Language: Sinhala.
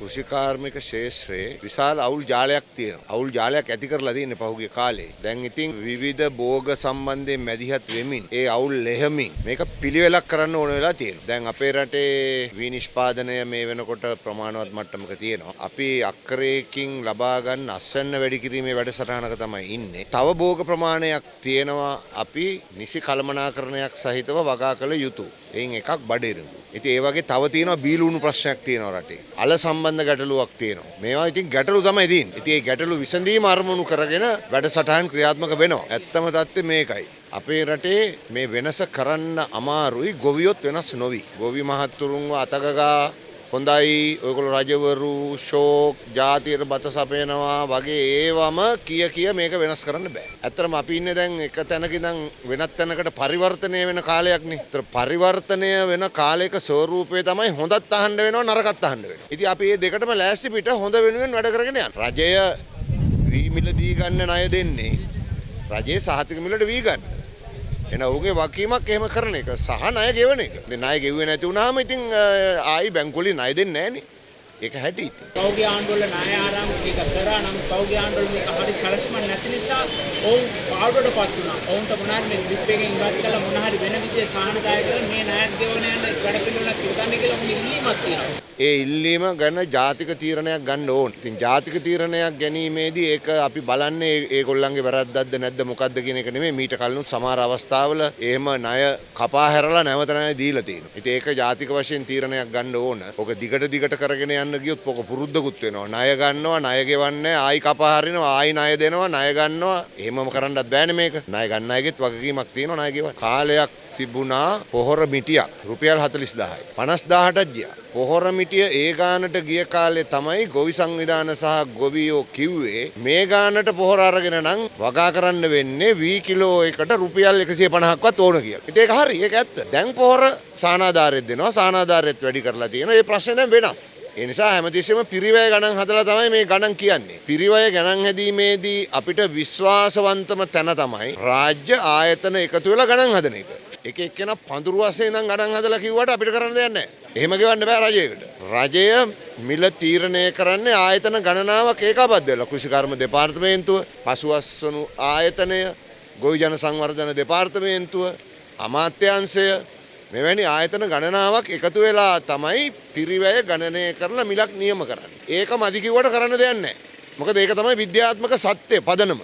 කෘෂිකාර්මික ශේෂ්ත්‍රයේ විශාල අවුල් ජාලයක් තියෙනවා. අවුල් ජාලයක් ඇති කරලා තියෙන්නේ පහුගිය කාලේ. දැන් ඉතින් විවිධ භෝග සම්බන්ධයෙන් මැදිහත් වෙමින් ඒ අවුල් ලෙහමින් මේක පිළිවෙලක් කරන්න ඕන වෙලා තියෙනවා. දැන් අපේ රටේ විනිෂ්පාදනය මේ වෙනකොට ප්‍රමාණවත් මට්ටමක තියෙනවා. අපි අක්කරයකින් ලබා ගන්න අස්වැන්න වැඩි කිරීමේ වැඩසටහනක තමයි ඉන්නේ. තව භෝග ප්‍රමාණයක් තියෙනවා අපි නිසි කළමනාකරණයක් සහිතව වගා කළ යුතුයි. එයින් එකක් බඩේරුඟු. ඉතින් ඒ වගේ තව තියෙනවා බීලුණු ප්‍රශ්නයක් තියෙනවා රටේ. අල සම්බන්ධ ගැටලුවක් තියෙනවා. මේවා ඉතින් ගැටලු තමයි තියෙන්නේ. ඉතින් මේ ගැටලු විසඳීම අරමුණු කරගෙන වැඩසටහන් ක්‍රියාත්මක වෙනවා. ඇත්තම தත්ත්වය මේකයි. අපේ රටේ මේ වෙනස කරන්න අමාරුයි ගොවියොත් වෙනස් නොවි. ගොවි මහත්තුරුන්ව අතගගා හොඳයි ඔයගොල්ලෝ රජවරු ෂෝක් ජාතියට බත සපයනවා වගේ ඒවම කිය මේක වෙනස් කරන්න බෑ. ඇත්තටම අපි ඉන්නේ දැන් එක තැනක ඉඳන් වෙනත් තැනකට පරිවර්තනය වෙන කාලයක්නේ. ඒතර පරිවර්තනය වෙන කාලයක ස්වරූපය තමයි හොඳත් අහන්න වෙනවා නරකත් අහන්න වෙනවා. ඉතින් අපි මේ දෙකටම ලෑස්ති පිට හොඳ වෙනුවෙන් වැඩ කරගෙන යන්න. රජය වී මිල දී ගන්න ණය දෙන්නේ රජයේ සහතික මිලට වී ගන්න. එන ඔහුගේ වකීමක් එහෙම කරන එක සහ ණය ගෙවන එක. මේ ණය ගෙවුවේ නැති වුණාම ඉතින් ආයි බැංකුවලින් ණය දෙන්නේ නැහනේ. ඒක හැටි ඉතින්. පෞද්ගලික ආණ්ඩුවල ණය ආරම්භ මේක කරා නම් පෞද්ගලික ආණ්ඩුවල මේක හරි සලස්මන් නැති නිසා ඔවුන් පාඩුවටපත් වුණා. ඔවුන්ට මොනවාරි මේ ඩිප් එකෙන් ඉවත් කළා මොනවාරි වෙන විදිහේ සාහනදායක කරලා මේ ණයත් ගෙවන යන වැඩ පිළිවෙලක් ඉවතන්නේ කියලා ඔවුන් ඉල්ලීමක් තියෙනවා. ඒ ඉල්ලීම ගැන ජාතික තීරණයක් ගන්න ඕන. ඉතින් ජාතික තීරණයක් ගැනීමේදී ඒක අපි බලන්නේ ඒගොල්ලන්ගේ වැරද්දක්ද නැද්ද මොකද්ද කියන එක නෙමෙයි. මීට කලිනුත් සමහර අවස්ථාවල එහෙම ණය කපා හැරලා නැවත ණය දීලා තියෙනවා. ඉතින් ඒක ජාතික වශයෙන් තීරණයක් ගන්න ඕන. ඔක දිගට කරගෙන යන්න ගියොත් ඔක පුරුද්දකුත් වෙනවා. ණය ගන්නවා, ණය ගෙවන්නේ, ආයි කපා හරිනවා, ආයි ණය දෙනවා, ණය ගන්නවා. එහෙමම කරන්නත් බෑනේ මේක. ණය ගන්න අයගෙත් වගකීමක් තියෙනවා ණය ගෙවන්න. කාලයක් තිබුණා පොහොර මිටියක් රුපියල් 40000යි 50000ටත් ගියා. පොහොර මිටිය ඒ ගානට ගිය කාලේ තමයි ගොවි සංවිධාන සහ ගොවියෝ කිව්වේ මේ ගානට පොහොර අරගෙන නම් වගා කරන්න වෙන්නේ වී කිලෝ එකට රුපියල් 150ක්වත් ඕන කියලා. ඉතින් ඒක හරි. ඒක ඇත්ත. දැන් පොහොර සානාධාරෙත් දෙනවා. සානාධාරෙත් වැඩි කරලා තියෙනවා. ඒ ප්‍රශ්නේ දැන් වෙනස්. ඒ නිසා හැමතිස්සෙම පිරිවැය ගණන් හදලා තමයි මේ ගණන් කියන්නේ. පිරිවැය ගණන් හැදීමේදී අපිට විශ්වාසවන්තම තැන තමයි රාජ්‍ය ආයතන එකතු වෙලා ගණන් හදන එක. එක එක්කෙනා පඳුරු වශයෙන් ඉඳන් ගණන් හදලා කිව්වට අපිට කරන්න දෙයක් නැහැ. එහෙම ගෙවන්න බෑ රජයකට. රජය මිල තීරණය කරන්නේ ආයතන ගණනාවක් ඒකාබද්ධ වෙලා. කෘෂිකර්ම දෙපාර්තමේන්තුව, පසුවස්වනු ආයතනය, ගොවි ජන සංවර්ධන දෙපාර්තමේන්තුව, අමාත්‍යාංශය මෙවැනි ආයතන ගණනාවක් එකතු වෙලා තමයි පිරිවැය ගණනය කරලා මිලක් නියම කරන්නේ. ඒක මදි කිව්වට කරන්න දෙයක් නැහැ. මොකද ඒක තමයි විද්‍යාත්මක සත්‍ය පදනම.